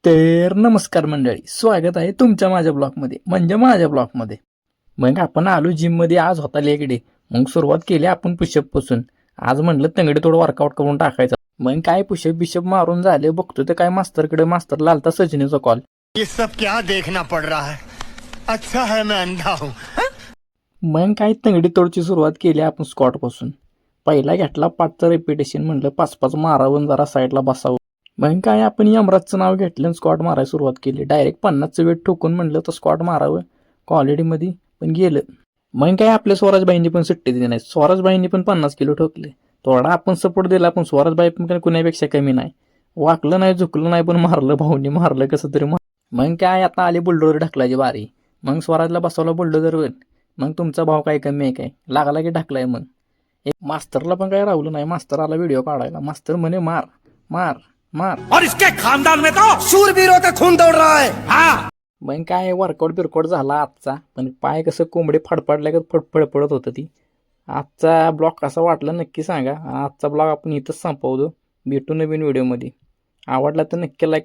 तर नमस्कार मंडळी, स्वागत आहे तुमच्या माझ्या ब्लॉगमध्ये, म्हणजे माझ्या ब्लॉगमध्ये. मग आपण आलो जिममध्ये. आज होता लेग डे. मग सुरुवात केली आपण पुशअप पासून. आज म्हणलं तंगडे थोडं वर्कआउट करून टाकायचं. मग काय पुशअप बिशअप मारून झाले. बघतो तर काय मास्तरकडे मास्तरला आलता सचिनीचा कॉल. ये सब क्या देखना पड़ रहा है? अच्छा है मैं अंधा हूँ. मग काय तंगडी तोडची सुरुवात केली आपण स्क्वॉट पासून. पहिला घेतला 5चं रेपिटेशन. म्हणलं 5-5 मारावं, जरा साईडला बसावं. मग काय आपण यमराजचं नाव घेतलं आणि स्क्वॉट मारायला सुरुवात केली. डायरेक्ट 50चं वेट ठोकून म्हणलं तर स्क्वॉट मारावं क्वालिटीमध्ये, पण गेलं. मग काय आपल्या स्वराजबाईंनी पण सुट्टी दिली नाही. स्वराजबाईंनी पण 50 किलो ठोकले. थोडा आपण सपोर्ट दिला, पण स्वराजबाई पण कुणापेक्षा कमी नाही. वाकलं नाही, झुकलं नाही, पण मारलं. भाऊनी मारलं कसं तरी. मग काय आता आली बुलडोजर ढकलायची बारी. मग स्वराजला बसवला बुलडोजरवर. मग तुमचा भाव काय कमी आहे काय, लागला की ढकलाय. मग एक मास्तरला पण काय राहिलं नाही. मास्तर आला व्हिडिओ काढायला. मास्तर म्हणे मार मार मार. और इसके खानदान में तो शूरवीरों का खून दौड़ रहा है. हाँ. मग काय वर्कआउट बिरकआउट झाला आजचा. पण पाय कसं कोंबडे फडफडल्या का फडफडत होतं ती. आजचा ब्लॉग कसा वाटला नक्की सांगा. आजचा ब्लॉग आपण इथंच संपवतो. भेटू नवीन व्हिडिओमध्ये. आवडला तर नक्की लाईक